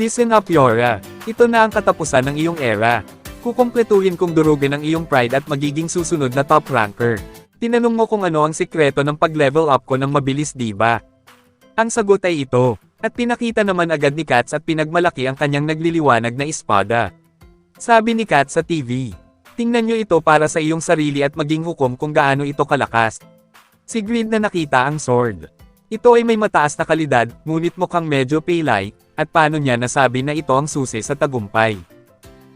Listen up Yora, ito na ang katapusan ng iyong era. Kukumpletuhin kong durugin ang iyong pride at magiging susunod na top ranker. Tinanong mo kung ano ang sikreto ng pag-level up ko ng mabilis diba? Ang sagot ay ito, at pinakita naman agad ni Kat at pinagmalaki ang kanyang nagliliwanag na espada. Sabi ni Kat sa TV, tingnan nyo ito para sa iyong sarili at maging hukom kung gaano ito kalakas. Si Grid na nakita ang sword. Ito ay may mataas na kalidad, ngunit mukhang medyo pilay, at paano niya nasabi na ito ang susi sa tagumpay?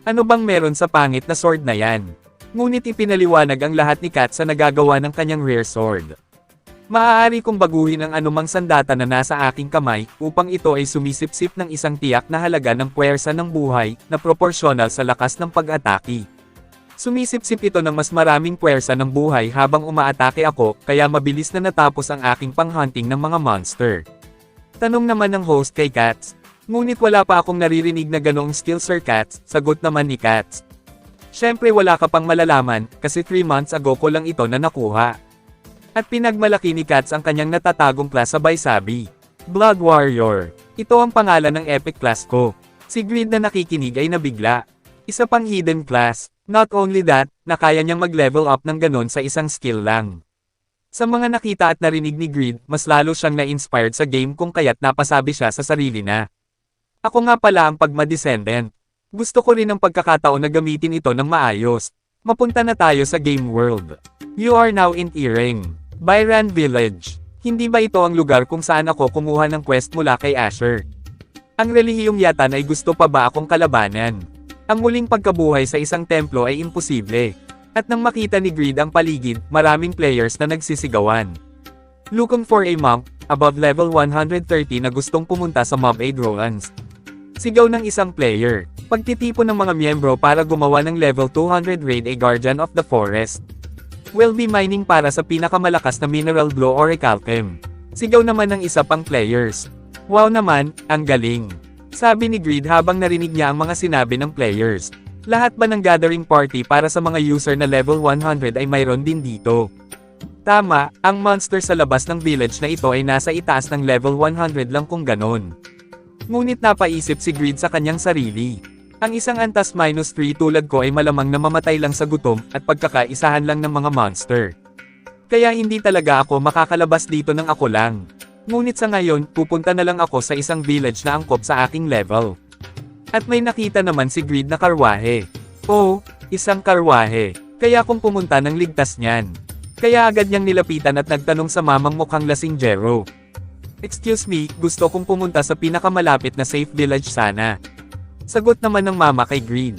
Ano bang meron sa pangit na sword na yan? Ngunit ipinaliwanag ang lahat ni Kat sa nagagawa ng kanyang rare sword. Maaari kong baguhin ang anumang sandata na nasa aking kamay, upang ito ay sumisipsip ng isang tiyak na halaga ng puwersa ng buhay, na proporsyonal sa lakas ng pag-atake. Sumisipsip ito ng mas maraming puwersa ng buhay habang umaatake ako, kaya mabilis na natapos ang aking panghunting ng mga monster. Tanong naman ng host kay Katz. Ngunit wala pa akong naririnig na ganoong skill Sir Katz, sagot naman ni Katz. Syempre wala ka pang malalaman, kasi 3 months ago ko lang ito na nakuha. At pinagmalaki ni Katz ang kanyang natatagong class sabay sabi, Blood Warrior. Ito ang pangalan ng epic class ko. Si Grid na nakikinig ay nabigla. Isa pang hidden class. Not only that, na kaya niyang mag-level up ng ganon sa isang skill lang. Sa mga nakita at narinig ni Grid, mas lalo siyang na-inspired sa game kung kaya't napasabi siya sa sarili na. Ako nga pala ang Pagma-Descendant. Gusto ko rin ang pagkakataon na gamitin ito ng maayos. Mapunta na tayo sa game world. You are now in Ireng, Byran Village. Hindi ba ito ang lugar kung saan ako kumuha ng quest mula kay Asher? Ang relihiyong yatan ay gusto pa ba akong kalabanan? Ang muling pagkabuhay sa isang templo ay imposible. At nang makita ni Grid ang paligid, maraming players na nagsisigawan. Looking for a monk, above level 130 na gustong pumunta sa Mob Aid Rolands. Sigaw ng isang player. Pagtitipon ng mga miyembro para gumawa ng level 200 raid a Guardian of the Forest. Will be mining para sa pinakamalakas na mineral blow or recalcem. Sigaw naman ng isa pang players. Wow naman, ang galing. Sabi ni Grid habang narinig niya ang mga sinabi ng players. Lahat ba ng gathering party para sa mga user na level 100 ay mayroon din dito? Tama, ang monster sa labas ng village na ito ay nasa itaas ng level 100 lang kung ganon. Ngunit napaisip si Grid sa kanyang sarili. Ang isang antas -3 tulad ko ay malamang na mamatay lang sa gutom at pagkakaisahan lang ng mga monster. Kaya hindi talaga ako makakalabas dito ng ako lang. Ngunit sa ngayon, pupunta na lang ako sa isang village na angkop sa aking level. At may nakita naman si Grid na karwahe. Oh, isang karwahe. Kaya kung pumunta ng ligtas niyan. Kaya agad niyang nilapitan at nagtanong sa mamang mukhang lasinggero. Excuse me, gusto kong pumunta sa pinakamalapit na safe village sana. Sagot naman ng mama kay Grid.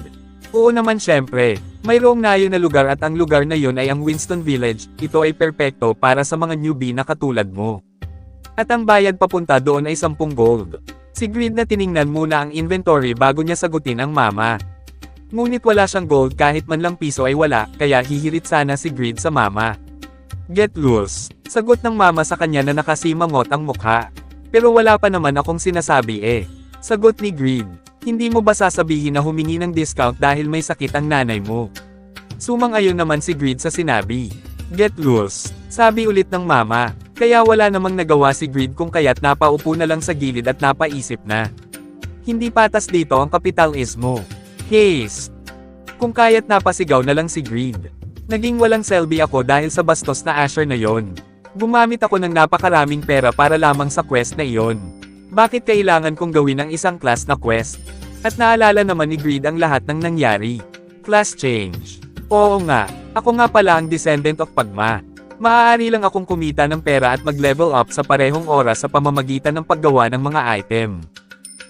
Oo naman syempre, mayroong nayo na lugar at ang lugar na yon ay ang Winston Village. Ito ay perpekto para sa mga newbie na katulad mo. At ang bayad papunta doon ay 10 gold. Si Grid na tiningnan muna ang inventory bago niya sagutin ang mama. Ngunit wala siyang gold kahit man lang piso ay wala, kaya hihirit sana si Grid sa mama. Get loose. Sagot ng mama sa kanya na nakasimangot ang mukha. Pero wala pa naman akong sinasabi eh. Sagot ni Grid. Hindi mo ba sasabihin na humingi ng discount dahil may sakit ang nanay mo? Sumang-ayon naman si Grid sa sinabi. Get loose. Sabi ulit ng mama. Kaya wala namang nagawa si Grid kung kaya't napaupo na lang sa gilid at napaisip na. Hindi patas dito ang kapitalismo. Haste. Kung kaya't napasigaw na lang si Grid. Naging walang selby ako dahil sa bastos na Asher na yon. Gumamit ako ng napakaraming pera para lamang sa quest na iyon. Bakit kailangan kong gawin ang isang class na quest? At naalala naman ni Grid ang lahat ng nangyari. Class change. Oo nga, ako nga pala ang descendant of Pagma. Maaari lang akong kumita ng pera at mag-level up sa parehong oras sa pamamagitan ng paggawa ng mga item.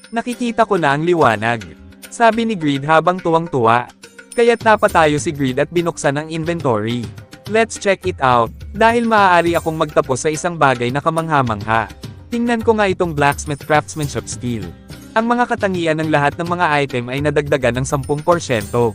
Nakikita ko na ang liwanag. Sabi ni Grid habang tuwang-tuwa. Kaya't napatayo si Grid at binuksan ang inventory. Let's check it out, dahil maaari akong magtapos sa isang bagay na kamangha-mangha. Tingnan ko nga itong blacksmith craftsmanship skill. Ang mga katangian ng lahat ng mga item ay nadagdagan ng 10%.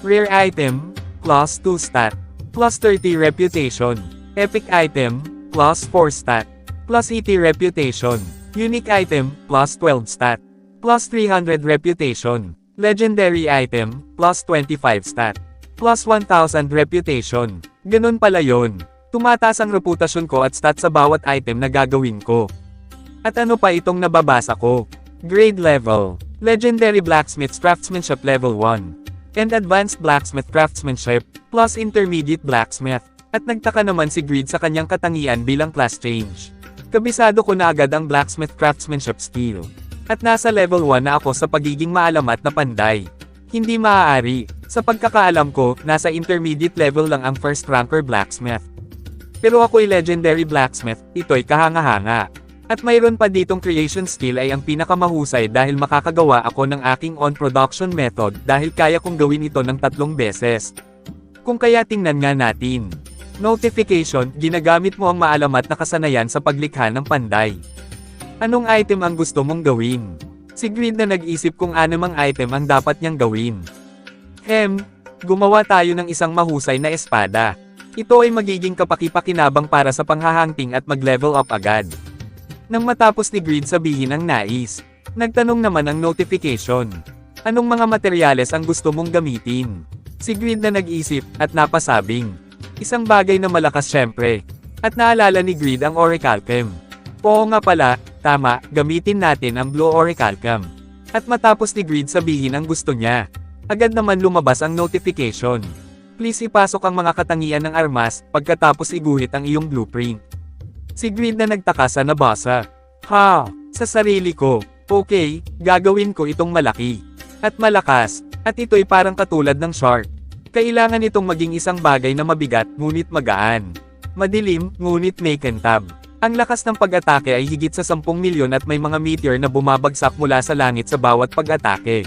Rare item, plus 2 stat. Plus 30 reputation. Epic item, plus 4 stat. Plus 80 reputation. Unique item, plus 12 stat. Plus 300 reputation. Legendary item, plus 25 stat. Plus 1000 reputation. Ganun pala yon. Tumataas ang reputasyon ko at stat sa bawat item na gagawin ko. At ano pa itong nababasa ko? Grade level. Legendary Blacksmith Craftsmanship Level 1. And Advanced Blacksmith Craftsmanship, plus Intermediate Blacksmith. At nagtaka naman si Greed sa kanyang katangian bilang class change. Kabisado ko na agad ang Blacksmith Craftsmanship skill. At nasa level 1 na ako sa pagiging maalamat na panday. Hindi maaari. Sa pagkakaalam ko, nasa intermediate level lang ang first ranker blacksmith. Pero ako'y legendary blacksmith, ito'y kahanga-hanga. At mayroon pa ditong creation skill ay ang pinakamahusay dahil makakagawa ako ng aking own production method dahil kaya kong gawin ito ng 3 beses. Kung kaya tingnan nga natin. Notification, ginagamit mo ang maalamat na kasanayan sa paglikha ng panday. Anong item ang gusto mong gawin? Si Greed na nag-isip kung anumang item ang dapat niyang gawin. Gumawa tayo ng isang mahusay na espada. Ito ay magiging kapaki-pakinabang para sa panghahunting at mag-level up agad. Nang matapos ni Greed sabihin ang nais, nagtanong naman ang notification. Anong mga materyales ang gusto mong gamitin? Si Greed na nag-isip, at napasabing. Isang bagay na malakas syempre. At naalala ni Greed ang Orichalcum. Oo nga pala, tama, gamitin natin ang Blue Orichalcum. At matapos ni Greed sabihin ang gusto niya, agad naman lumabas ang notification. Please ipasok ang mga katangian ng armas, pagkatapos iguhit ang iyong blueprint. Si Greed na nagtaka sa nabasa. Sa sarili ko, okay, gagawin ko itong malaki. At malakas, at ito'y parang katulad ng shark. Kailangan itong maging isang bagay na mabigat, ngunit magaan. Madilim, ngunit may kintab. Ang lakas ng pag-atake ay higit sa 10 milyon at may mga meteor na bumabagsak mula sa langit sa bawat pag-atake.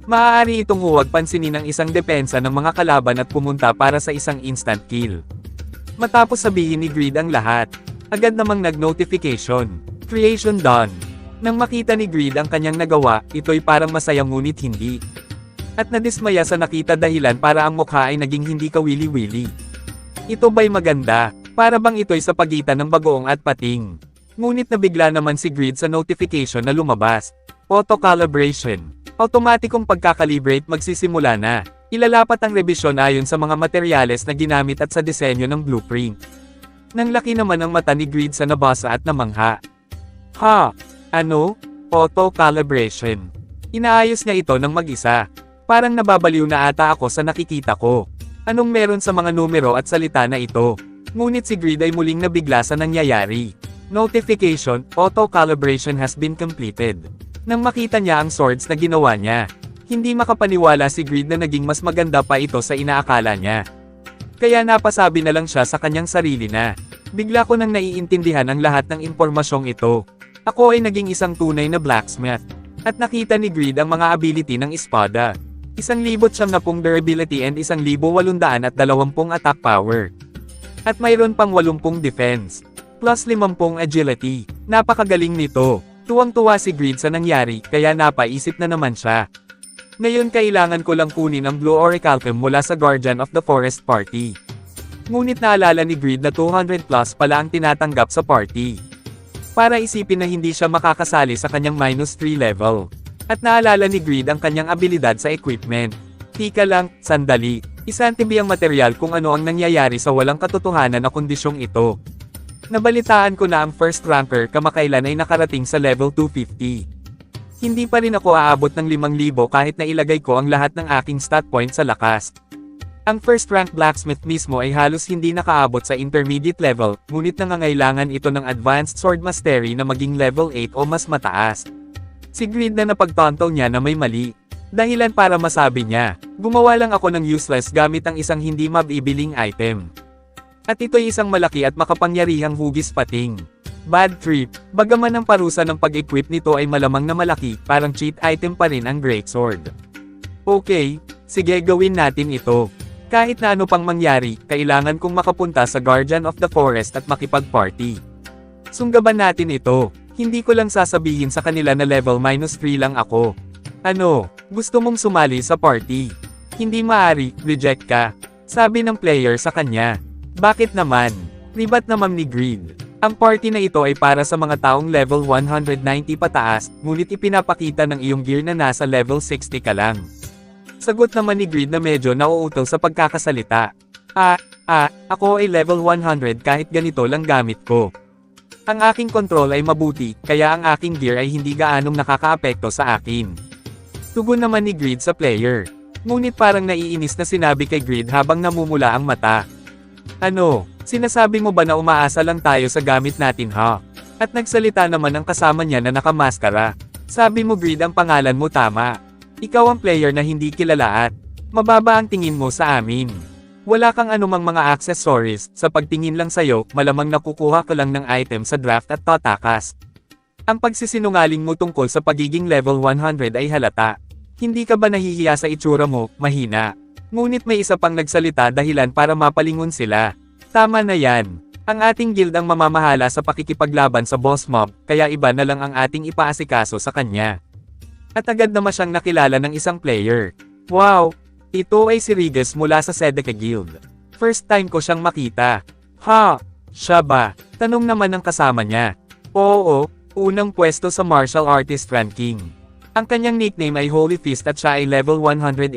Maaari itong huwag pansinin ng isang depensa ng mga kalaban at pumunta para sa isang instant kill. Matapos sabihin ni Greed ang lahat, agad namang nag-notification. Creation done. Nang makita ni Greed ang kanyang nagawa, ito'y parang masaya ngunit hindi. At nadismaya sa nakita dahilan para ang mukha ay naging hindi kawili-wili. Ito ba'y maganda? Para bang ito'y sa pagitan ng bagoong at pating? Ngunit nabigla naman si Greed sa notification na lumabas. Auto-calibration. Automatikong pagkakalibrate magsisimula na. Ilalapat ang rebisyon ayon sa mga materyales na ginamit at sa disenyo ng blueprint. Nang laki naman ang mata ni Greed sa nabasa at namangha. Ano? Auto-calibration. Inaayos niya ito ng mag-isa. Parang nababaliw na ata ako sa nakikita ko. Anong meron sa mga numero at salita na ito? Ngunit si Greed ay muling nabigla sa nangyayari. Notification, auto-calibration has been completed. Nang makita niya ang swords na ginawa niya, hindi makapaniwala si Greed na naging mas maganda pa ito sa inaakala niya. Kaya napasabi na lang siya sa kanyang sarili na, bigla ko nang naiintindihan ang lahat ng impormasyong ito. Ako ay naging isang tunay na blacksmith. At nakita ni Greed ang mga ability ng espada. 1,900 durability and 1,820 attack power. At mayroon pang 80 defense. Plus 50 agility. Napakagaling nito. Tuwang-tuwa si Greed sa nangyari, kaya napaisip na naman siya. Ngayon kailangan ko lang kunin ang Blue Orichalcum mula sa Guardian of the Forest party. Ngunit naalala ni Greed na 200 plus pala ang tinatanggap sa party. Para isipin na hindi siya makakasali sa kanyang -3 level. At naalala ni Greed ang kanyang abilidad sa equipment. Tika lang, sandali. Isantibi ang material kung ano ang nangyayari sa walang katotohanan na kondisyong ito. Nabalitaan ko na ang first ranker kamakailan ay nakarating sa level 250. Hindi pa rin ako aabot ng 5,000 kahit na ilagay ko ang lahat ng aking stat point sa lakas. Ang first rank blacksmith mismo ay halos hindi nakaabot sa intermediate level, ngunit nangangailangan ito ng advanced sword mastery na maging level 8 o mas mataas. Si Greed na napagtanto niya na may mali. Dahilan para masabi niya, gumawa lang ako ng useless gamit ang isang hindi mabibiling item. At ito'y isang malaki at makapangyarihang hugis pating. Bad trip, bagaman ang parusa ng pag-equip nito ay malamang na malaki, parang cheat item pa rin ang greatsword. Okay, sige gawin natin ito. Kahit na ano pang mangyari, kailangan kong makapunta sa Guardian of the Forest at makipag-party. Sunggaban natin ito. Hindi ko lang sasabihin sa kanila na level -3 lang ako. Ano, gusto mong sumali sa party? Hindi maaari, reject ka. Sabi ng player sa kanya. Bakit naman? Ribat naman ni Greed. Ang party na ito ay para sa mga taong level 190 pataas, ngunit ipinapakita ng iyong gear na nasa level 60 ka lang. Sagot naman ni Greed na medyo nauutal sa pagkakasalita. Ako ay level 100 kahit ganito lang gamit ko. Ang aking control ay mabuti, kaya ang aking gear ay hindi gaanong nakakaapekto sa akin. Tugon naman ni Greed sa player. Ngunit parang naiinis na sinabi kay Greed habang namumula ang mata. Ano, sinasabi mo ba na umaasa lang tayo sa gamit natin ha? At nagsalita naman ang kasama niya na nakamaskara. Sabi mo Greed ang pangalan mo tama. Ikaw ang player na hindi kilala at mababa ang tingin mo sa amin. Wala kang anumang mga accessories, sa pagtingin lang sa'yo, malamang nakukuha ka lang ng item sa draft at tatakas. Ang pagsisinungaling mo tungkol sa pagiging level 100 ay halata. Hindi ka ba nahihiya sa itsura mo, mahina? Ngunit may isa pang nagsalita dahilan para mapalingon sila. Tama na yan. Ang ating guild ang mamamahala sa pakikipaglaban sa boss mob, kaya iba na lang ang ating ipaasikaso sa kanya. At agad naman siyang nakilala ng isang player. Wow! Ito ay si Rigas mula sa Sedeka Guild. First time ko siyang makita. Ha? Siya ba? Tanong naman ng kasama niya. Oo, unang pwesto sa martial artist ranking. Ang kanyang nickname ay Holy Fist at siya ay level 180.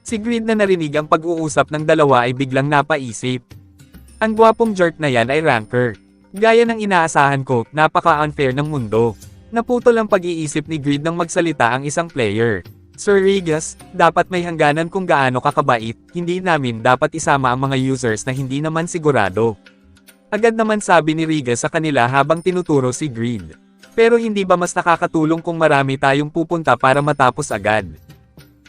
Si Greed na narinig ang pag-uusap ng dalawa ay biglang napaisip. Ang gwapong jerk na yan ay ranker. Gaya ng inaasahan ko, napaka-unfair ng mundo. Naputol ang pag-iisip ni Greed nang magsalita ang isang player. Sir Rigas, dapat may hangganan kung gaano kakabait, hindi namin dapat isama ang mga users na hindi naman sigurado. Agad naman sabi ni Rigas sa kanila habang tinuturo si Greed. Pero hindi ba mas nakakatulong kung marami tayong pupunta para matapos agad?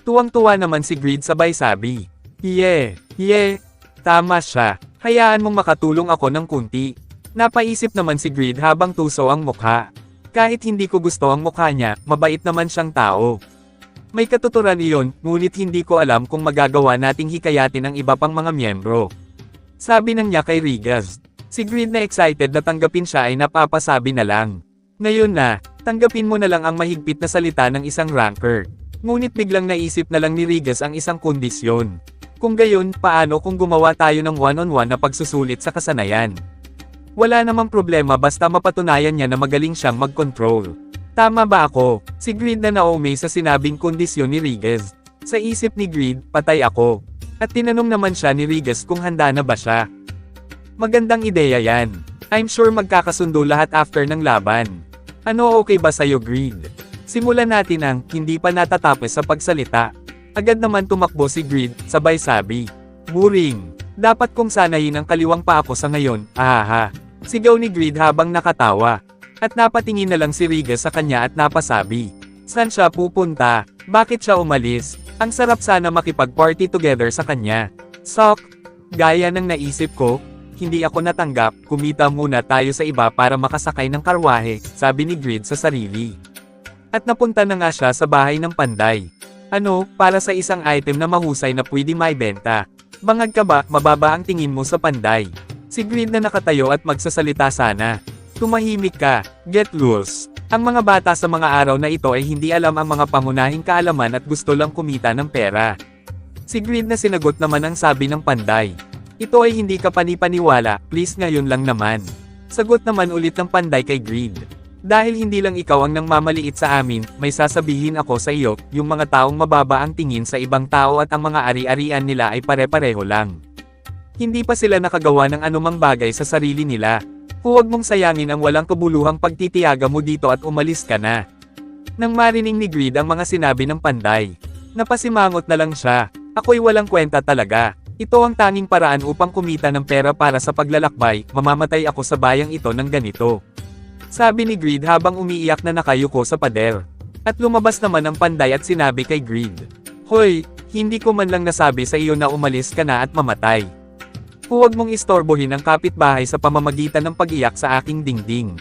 Tuwang-tuwa naman si Greed sabay sabi. Tama siya, hayaan mong makatulong ako ng kunti. Napaisip naman si Greed habang tuso ang mukha. Kahit hindi ko gusto ang mukha niya, mabait naman siyang tao. May katuturan iyon, ngunit hindi ko alam kung magagawa nating hikayatin ang iba pang mga miyembro. Sabi ng niya kay Rigas. Si Greed na excited na tanggapin siya ay napapasabi na lang. Ngayon na, tanggapin mo na lang ang mahigpit na salita ng isang ranker. Ngunit biglang naisip na lang ni Rigas ang isang kondisyon. Kung gayon, paano kung gumawa tayo ng one-on-one na pagsusulit sa kasanayan? Wala namang problema basta mapatunayan niya na magaling siyang mag-control. Tama ba ako? Si Greed na naumay sa sinabing kondisyon ni Rigas. Sa isip ni Greed, patay ako. At tinanong naman siya ni Rigas kung handa na ba siya. Magandang ideya yan. I'm sure magkakasundo lahat after ng laban. Ano okay ba sa'yo Greed? Simulan natin ang hindi pa natatapos sa pagsalita. Agad naman tumakbo si Greed, sabay sabi. Boring. Dapat kong sanayin ang kaliwang pa ako sa ngayon, ahaha. Sigaw ni Greed habang nakatawa. At napatingin na lang si Rigas sa kanya at napasabi. Saan siya pupunta? Bakit siya umalis? Ang sarap sana makipag-party together sa kanya. Sok! Gaya ng naisip ko, hindi ako natanggap, kumita muna tayo sa iba para makasakay ng karwahe, sabi ni Greed sa sarili. At napunta na nga siya sa bahay ng panday. Ano, para sa isang item na mahusay na pwede maibenta. Bangag ka ba, mababa ang tingin mo sa panday. Si Greed na nakatayo at magsasalita sana. Tumahimik ka, get loose. Ang mga bata sa mga araw na ito ay hindi alam ang mga pangunahing kaalaman at gusto lang kumita ng pera. Si Greed na sinagot naman ang sabi ng panday. Ito ay hindi ka panipaniwala, please ngayon lang naman. Sagot naman ulit ng panday kay Greed. Dahil hindi lang ikaw ang nangmamaliit sa amin, may sasabihin ako sa iyo, yung mga taong mababa ang tingin sa ibang tao at ang mga ari-arian nila ay pare-pareho lang. Hindi pa sila nakagawa ng anumang bagay sa sarili nila. Huwag mong sayangin ang walang kabuluhang pagtitiyaga mo dito at umalis ka na. Nang marinig ni Greed ang mga sinabi ng panday, napasimangot na lang siya. Ako'y walang kwenta talaga. Ito ang tanging paraan upang kumita ng pera para sa paglalakbay, mamamatay ako sa bayang ito ng ganito. Sabi ni Greed habang umiiyak na nakayuko sa pader. At lumabas naman ang panday at sinabi kay Greed. Hoy, hindi ko man lang nasabi sa iyo na umalis ka na at mamatay. Huwag mong istorbohin ang kapitbahay sa pamamagitan ng pag-iyak sa aking dingding.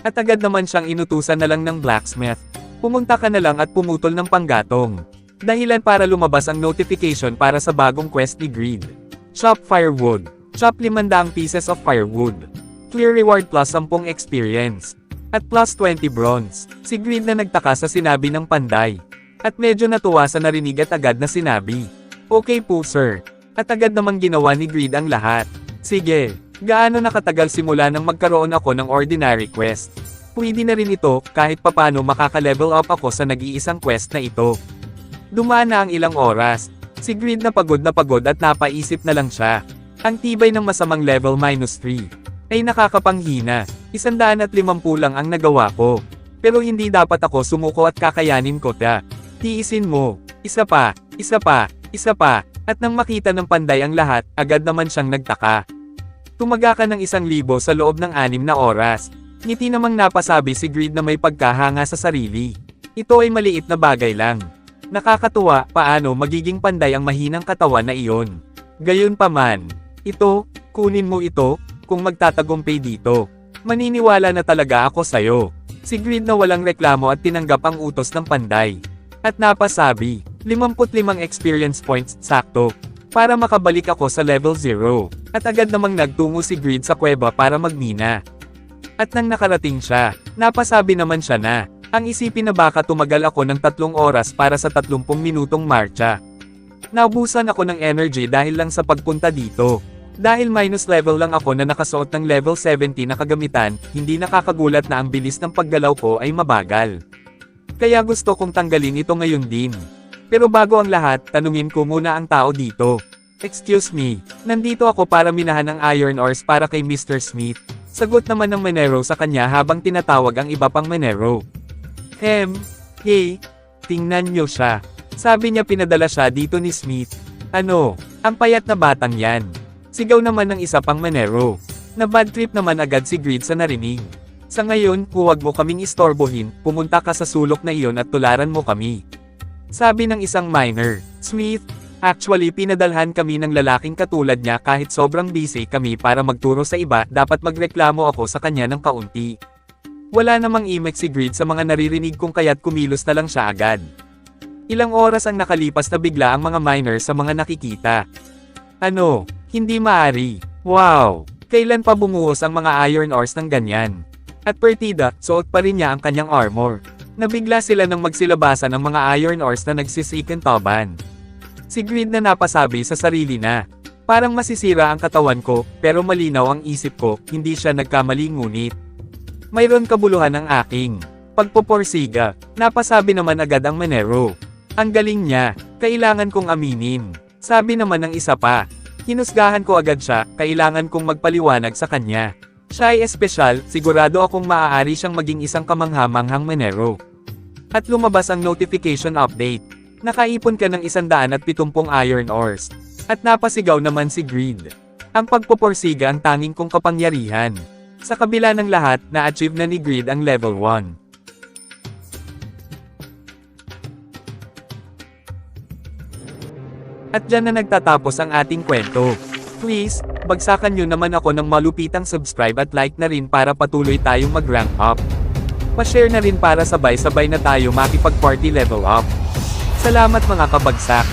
At agad naman siyang inutusan na lang ng blacksmith. Pumunta ka na lang at pumutol ng panggatong. Dahilan para lumabas ang notification para sa bagong quest ni Greed. Chop firewood. Chop 500 pieces of firewood. Clear reward plus 10 experience. At plus 20 bronze. Si Greed na nagtaka sa sinabi ng panday. At medyo natuwa sa narinig at agad na sinabi. Okay po sir. At agad namang ginawa ni Greed ang lahat. Sige, gaano nakatagal simula nang magkaroon ako ng ordinary quest? Pwede na rin ito, kahit papano makaka-level up ako sa nag-iisang quest na ito. Dumaan na ang ilang oras. Si Greed na pagod at napaisip na lang siya. Ang tibay ng masamang level -3. Ay nakakapanghina, 150 lang ang nagawa ko. Pero hindi dapat ako sumuko at kakayanin ko ta. Tiisin mo, isa pa, isa pa, isa pa, at nang makita ng panday ang lahat, agad naman siyang nagtaka. Tumaga ka ng 1,000 sa loob ng 6 na oras. Ngiti namang napasabi si Greed na may pagkahanga sa sarili. Ito ay maliit na bagay lang. Nakakatuwa, paano magiging panday ang mahinang katawan na iyon. Gayunpaman, ito, kunin mo ito, kung magtatagumpay dito. Maniniwala na talaga ako sa'yo. Si Greed na walang reklamo at tinanggap ang utos ng panday. At napasabi, 55 experience points, sakto. Para makabalik ako sa level 0. At agad namang nagtungo si Greed sa kuweba para magmina. At nang nakarating siya, napasabi naman siya na, ang isipin na baka tumagal ako ng 3 oras para sa 30 minutong marcha. Naubusan ako ng energy dahil lang sa pagpunta dito. Dahil minus level lang ako na nakasuot ng level 70 na kagamitan, hindi nakakagulat na ang bilis ng paggalaw ko ay mabagal. Kaya gusto kong tanggalin ito ngayon din. Pero bago ang lahat, tanungin ko muna ang tao dito. Excuse me, nandito ako para minahan ng iron ores para kay Mr. Smith. Sagot naman ng Menero sa kanya habang tinatawag ang iba pang Menero. Hey, tingnan niyo siya. Sabi niya pinadala siya dito ni Smith. Ano, ang payat na batang yan. Sigaw naman ng isa pang Menero. Na bad trip naman agad si Greed sa narinig. Sa ngayon, huwag mo kaming istorbohin, pumunta ka sa sulok na iyon at tularan mo kami. Sabi ng isang miner, Smith, actually pinadalhan kami ng lalaking katulad niya kahit sobrang busy kami para magturo sa iba, dapat magreklamo ako sa kanya ng kaunti. Wala namang imek si Greed sa mga naririnig kong kaya't kumilos na lang siya agad. Ilang oras ang nakalipas na bigla ang mga miner sa mga nakikita. Ano? Hindi maari. Wow! Kailan pa bumuhos ang mga iron ores ng ganyan? At partida, suot pa rin niya ang kanyang armor. Nabigla sila nang magsilabasan ng mga iron ores na nagsisikintaban. Si Greed na napasabi sa sarili na, parang masisira ang katawan ko, pero malinaw ang isip ko, hindi siya nagkamali ngunit. Mayroon kabuluhan ang aking pagpoporsiga. Napasabi naman agad ang Menero. Ang galing niya, kailangan kong aminin. Sabi naman ng isa pa. Hinusgahan ko agad siya, kailangan kong magpaliwanag sa kanya. Siya ay espesyal, sigurado akong maaari siyang maging isang kamangha-manghang Menero. At lumabas ang notification update. Nakaipon ka ng 170 iron ores. At napasigaw naman si Greed. Ang pagpoporsiga ang tanging kong kapangyarihan. Sa kabila ng lahat, na-achieve na ni Greed ang level 1. At dyan na nagtatapos ang ating kwento. Please, bagsakan nyo naman ako ng malupitang subscribe at like na rin para patuloy tayong mag-rank up. Pa-share na rin para sabay-sabay na tayo makipag-party level up. Salamat mga kabagsak!